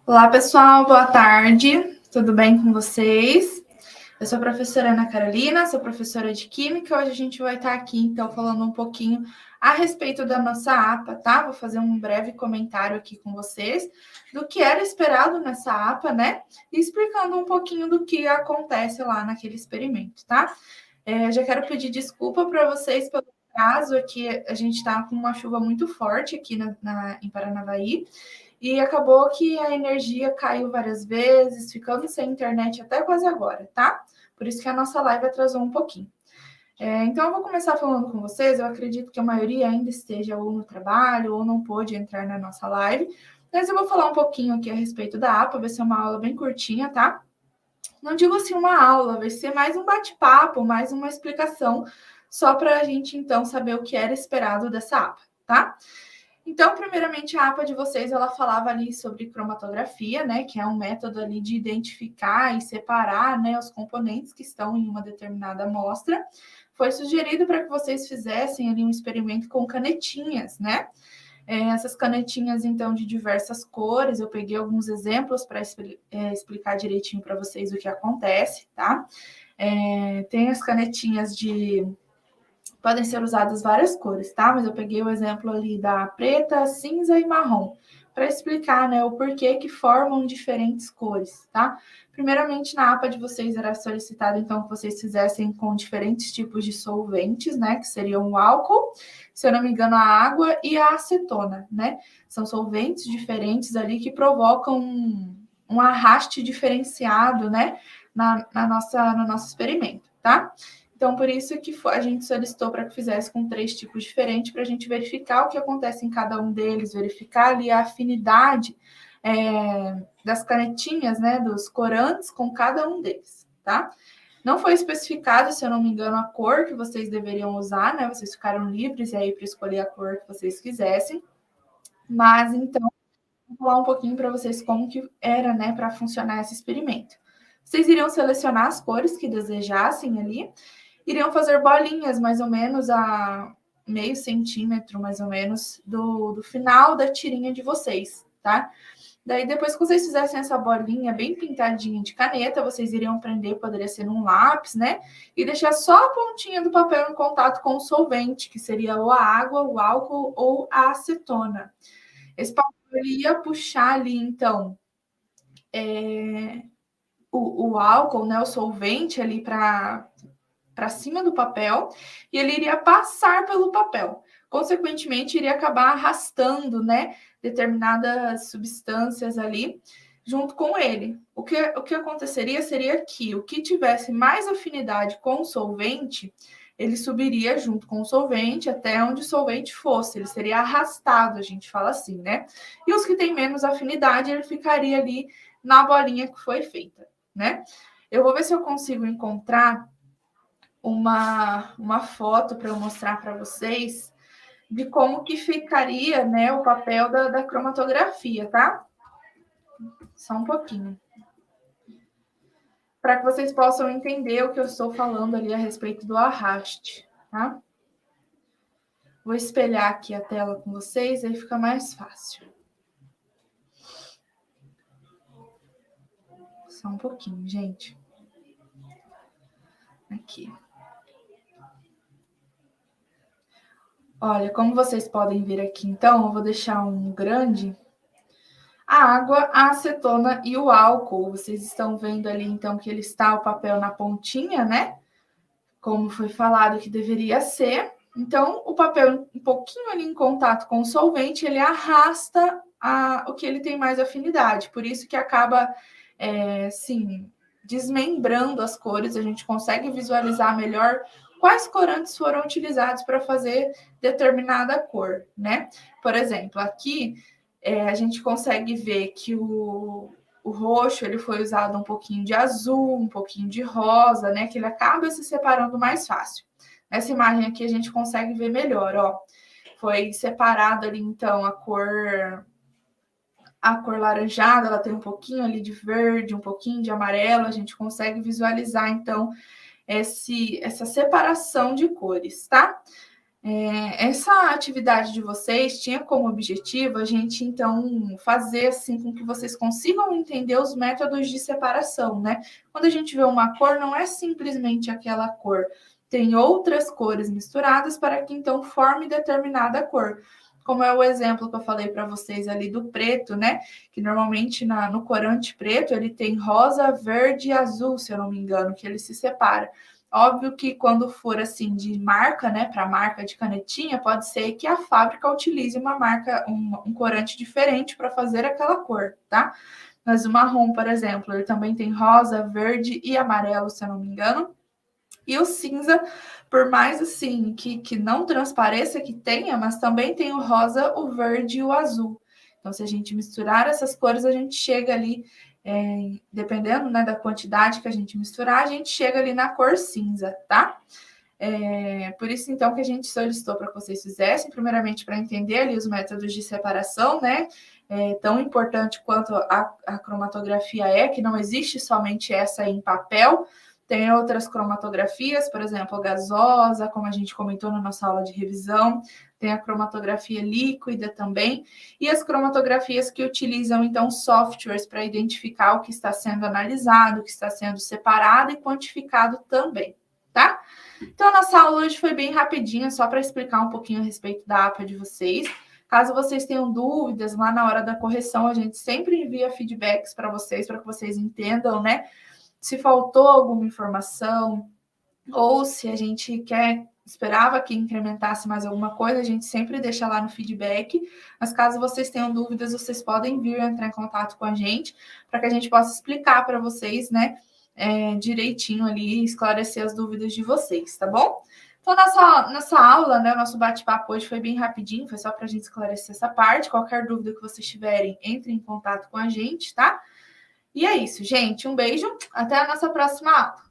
Olá, pessoal, boa tarde. Tudo bem com vocês? Eu sou a professora Ana Carolina, sou professora de Química. Hoje a gente vai estar aqui, então, falando um pouquinho a respeito da nossa APA, tá? Vou fazer um breve comentário aqui com vocês do que era esperado nessa APA, né? E explicando um pouquinho do que acontece lá naquele experimento, tá? Já quero pedir desculpa para vocês pelo caso aqui. A gente está com uma chuva muito forte aqui em Paranavaí. E acabou que a energia caiu várias vezes, ficando sem internet até quase agora, tá? Por isso que a nossa live atrasou um pouquinho. Então, eu vou começar falando com vocês. Eu acredito que a maioria ainda esteja ou no trabalho ou não pôde entrar na nossa live. Mas eu vou falar um pouquinho aqui a respeito da APA, vai ser uma aula bem curtinha, tá? Não digo assim uma aula, vai ser mais um bate-papo, mais uma explicação, só para a gente, então, saber o que era esperado dessa APA, tá? Então, primeiramente, a APA de vocês, ela falava ali sobre cromatografia, né, que é um método ali de identificar e separar, né, os componentes que estão em uma determinada amostra. Foi sugerido para que vocês fizessem ali um experimento com canetinhas, né? Essas canetinhas, então, de diversas cores. Eu peguei alguns exemplos para explicar direitinho para vocês o que acontece, tá? Tem as canetinhas de... Podem ser usadas várias cores, tá? Mas eu peguei o exemplo ali da preta, cinza e marrom, para explicar, né, o porquê que formam diferentes cores, tá? Primeiramente, na APA de vocês era solicitado, então, que vocês fizessem com diferentes tipos de solventes, né, que seriam o álcool, se eu não me engano, a água e a acetona, né? São solventes diferentes ali que provocam um arraste diferenciado, né, no nosso experimento, tá? Então, por isso que a gente solicitou para que fizesse com 3 tipos diferentes, para a gente verificar o que acontece em cada um deles, verificar ali a afinidade das canetinhas, né, dos corantes com cada um deles, tá? Não foi especificado, se eu não me engano, a cor que vocês deveriam usar, né? Vocês ficaram livres aí para escolher a cor que vocês quisessem. Mas, então, vou falar um pouquinho para vocês como que era, né, para funcionar esse experimento. Vocês iriam selecionar as cores que desejassem ali, iriam fazer bolinhas mais ou menos a meio centímetro, mais ou menos, do final da tirinha de vocês, tá? Daí, depois que vocês fizessem essa bolinha bem pintadinha de caneta, vocês iriam prender, poderia ser num lápis, né? E deixar só a pontinha do papel em contato com o solvente, que seria ou a água, o álcool ou a acetona. Esse papel ia puxar ali, então, o álcool, né, o solvente ali para cima do papel, e ele iria passar pelo papel. Consequentemente, iria acabar arrastando, né, determinadas substâncias ali junto com ele. O que aconteceria seria que o que tivesse mais afinidade com o solvente, ele subiria junto com o solvente até onde o solvente fosse, ele seria arrastado, a gente fala assim, né? E os que têm menos afinidade, ele ficaria ali na bolinha que foi feita, né? Eu vou ver se eu consigo encontrar uma foto para eu mostrar para vocês de como que ficaria, né, o papel da cromatografia, tá? Só um pouquinho. Para que vocês possam entender o que eu estou falando ali a respeito do arraste, tá? Vou espelhar aqui a tela com vocês, aí fica mais fácil. Só um pouquinho, gente. Aqui. Olha, como vocês podem ver aqui, então, eu vou deixar um grande. A água, a acetona e o álcool. Vocês estão vendo ali, então, que ele está o papel na pontinha, né? Como foi falado que deveria ser. Então, o papel um pouquinho ali em contato com o solvente, ele arrasta o que ele tem mais afinidade. Por isso que acaba, sim, desmembrando as cores. A gente consegue visualizar melhor quais corantes foram utilizados para fazer determinada cor, né? Por exemplo, aqui a gente consegue ver que o roxo ele foi usado um pouquinho de azul, um pouquinho de rosa, né? Que ele acaba se separando mais fácil. Nessa imagem aqui a gente consegue ver melhor, ó. Foi separado ali, então, a cor laranjada, ela tem um pouquinho ali de verde, um pouquinho de amarelo, a gente consegue visualizar, então, essa separação de cores, tá? Essa atividade de vocês tinha como objetivo a gente, então, fazer assim com que vocês consigam entender os métodos de separação, né? Quando a gente vê uma cor, não é simplesmente aquela cor. Tem outras cores misturadas para que, então, forme determinada cor. Como é o exemplo que eu falei para vocês ali do preto, né? Que normalmente no corante preto ele tem rosa, verde e azul, se eu não me engano, que ele se separa. Óbvio que quando for assim de marca, né, para marca de canetinha, pode ser que a fábrica utilize uma marca, um corante diferente para fazer aquela cor, tá? Mas o marrom, por exemplo, ele também tem rosa, verde e amarelo, se eu não me engano. E o cinza, por mais assim que não transpareça que tenha, mas também tem o rosa, o verde e o azul. Então, se a gente misturar essas cores, a gente chega ali, dependendo, né, da quantidade que a gente misturar, a gente chega ali na cor cinza, tá? Por isso, então, que a gente solicitou para que vocês fizessem, primeiramente para entender ali os métodos de separação, né? Tão importante quanto a cromatografia que não existe somente essa em papel, tem outras cromatografias, por exemplo, a gasosa, como a gente comentou na nossa aula de revisão, tem a cromatografia líquida também, e as cromatografias que utilizam, então, softwares para identificar o que está sendo analisado, o que está sendo separado e quantificado também, tá? Então, a nossa aula hoje foi bem rapidinha, só para explicar um pouquinho a respeito da APA de vocês. Caso vocês tenham dúvidas, lá na hora da correção, a gente sempre envia feedbacks para vocês que vocês entendam, né? Se faltou alguma informação, ou se a gente esperava que incrementasse mais alguma coisa, a gente sempre deixa lá no feedback. Mas caso vocês tenham dúvidas, vocês podem vir entrar em contato com a gente para que a gente possa explicar para vocês, né? Direitinho ali, esclarecer as dúvidas de vocês, tá bom? Então, nossa aula, né, nosso bate-papo hoje foi bem rapidinho, foi só para a gente esclarecer essa parte. Qualquer dúvida que vocês tiverem, entre em contato com a gente, tá? E é isso, gente. Um beijo, até a nossa próxima aula.